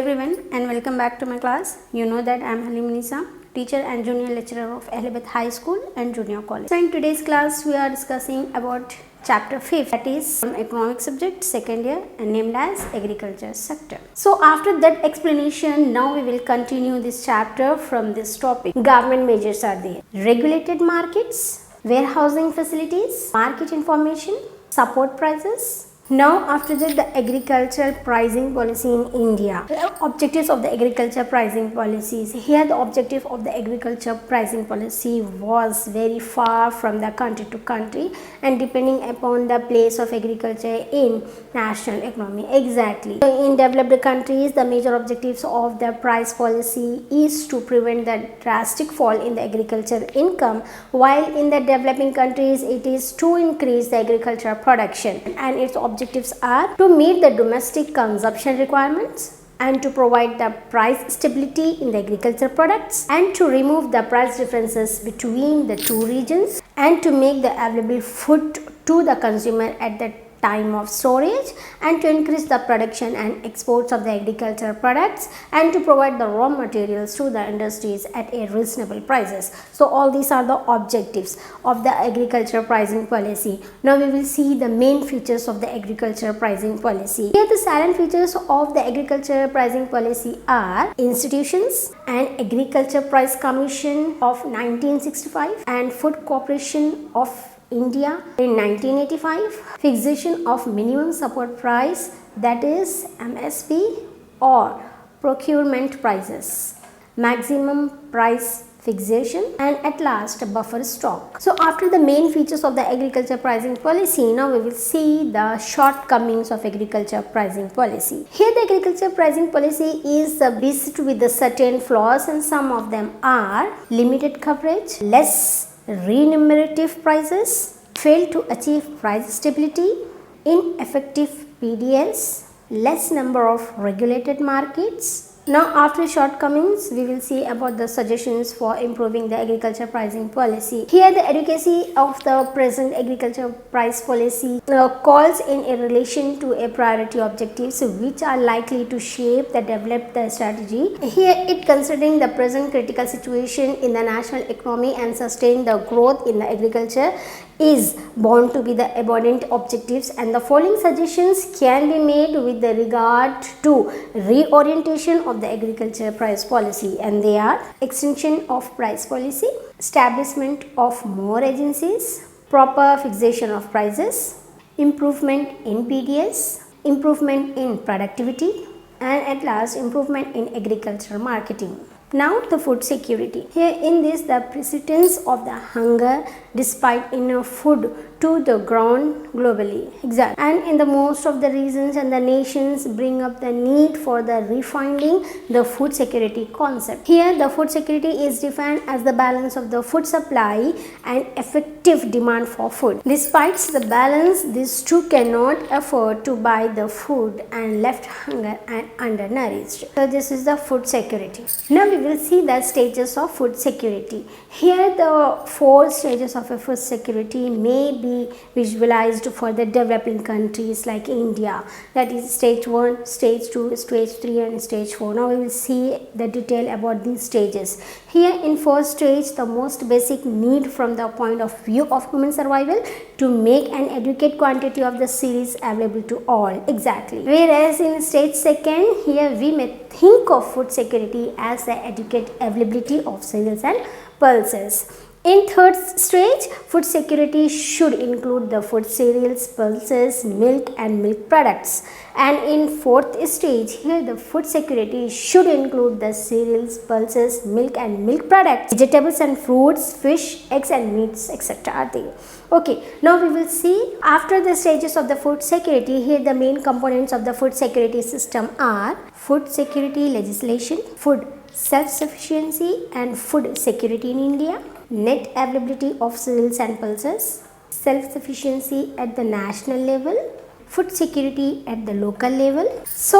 everyone and welcome back to my class. You know that I am Halim Nisa, teacher and junior lecturer of Elizabeth High School and Junior College. So in today's class we are discussing about chapter 5, that is from economic subject second year and named as agriculture sector. So after that explanation, now we will continue this chapter from this topic. Government measures are there. Regulated markets, warehousing facilities, market information, support prices. Now after that, the agricultural pricing policy in India. Objectives of the agriculture pricing policies. Here the objective of the agriculture pricing policy was very far from the country to country and depending upon the place of agriculture in national economy. Exactly. So in developed countries, the major objectives of the price policy is to prevent the drastic fall in the agriculture income, while in the developing countries it is to increase the agricultural production, and its objectives are to meet the domestic consumption requirements and to provide the price stability in the agricultural products and to remove the price differences between the two regions and to make the available food to the consumer at the time of storage and to increase the production and exports of the agricultural products and to provide the raw materials to the industries at a reasonable prices. So all these are the objectives of the agriculture pricing policy. Now we will see the main features of the agriculture pricing policy. Here the salient features of the agriculture pricing policy are institutions and Agriculture Price Commission of 1965 and Food Corporation of India in 1985, fixation of minimum support price, that is MSP, or procurement prices, maximum price fixation, and at last buffer stock. So after the main features of the agriculture pricing policy, now we will see the shortcomings of agriculture pricing policy. Here the agriculture pricing policy is beset with the certain flaws, and some of them are limited coverage, less remunerative prices, fail to achieve price stability, ineffective PDS, less number of regulated markets. Now after shortcomings, we will see about the suggestions for improving the agriculture pricing policy. Here the adequacy of the present agriculture price policy calls in a relation to a priority objectives which are likely to shape the developed strategy. Here it considering the present critical situation in the national economy and sustain the growth in the agriculture is bound to be the abundant objectives, and the following suggestions can be made with the regard to reorientation of the agriculture price policy, and they are extension of price policy, establishment of more agencies, proper fixation of prices, improvement in PDS, improvement in productivity, and at last improvement in agricultural marketing. Now the food security. Here in this the precedence of the hunger despite enough food to the ground globally. Exactly. And in the most of the regions and the nations bring up the need for the refining the food security concept. Here the food security is defined as the balance of the food supply and effective demand for food. Despite the balance, these two cannot afford to buy the food and left hunger and undernourished. So this is the food security. Now we will see the stages of food security. Here the 4 stages of a food security may be visualized for the developing countries like India, that is stage 1, stage 2, stage 3 and stage 4. Now we will see the detail about these stages. Here in first stage, the most basic need from the point of view of human survival to make an adequate quantity of the cereals available to all. Exactly. Whereas in stage 2, here we may think of food security as the adequate availability of cereals and pulses. In third stage, food security should include the food cereals, pulses, milk and milk products. And in fourth stage, here the food security should include the cereals, pulses, milk and milk products, vegetables and fruits, fish, eggs and meats, etc. are there. Okay, now we will see after the stages of the food security. Here the main components of the food security system are food security legislation, food self-sufficiency and food security in India, net availability of cereals and pulses, self-sufficiency at the national level, food security at the local level. So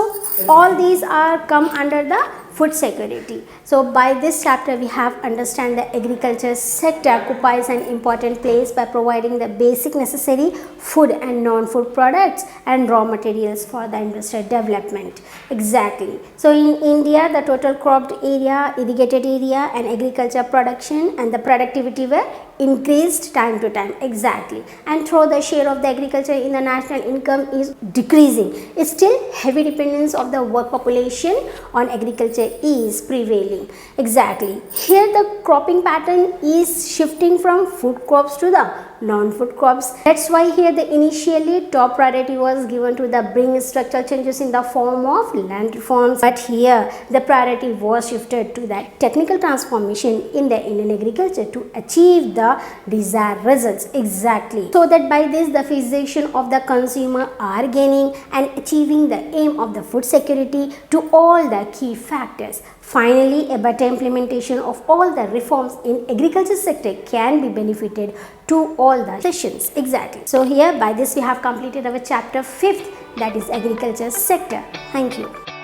all these are come under the food security. So by this chapter we have understand the agriculture sector occupies an important place by providing the basic necessary food and non-food products and raw materials for the industrial development. Exactly. So in India, the total cropped area, irrigated area and agriculture production and the productivity were increased time to time. Exactly. And though the share of the agriculture in the national income is decreasing, it's still heavy dependence of the work population on agriculture is prevailing. Exactly. Here the cropping pattern is shifting from food crops to the non-food crops. That's why here the initially top priority was given to the bring structural changes in the form of land reforms, but here the priority was shifted to that technical transformation in the Indian agriculture to achieve the desired results. Exactly. So that by this the physician of the consumer are gaining and achieving the aim of the food security to all the key factors. Finally, a better implementation of all the reforms in agriculture sector can be benefited to all the sessions. Exactly. So here by this we have completed our chapter 5th, that is agriculture sector. Thank you.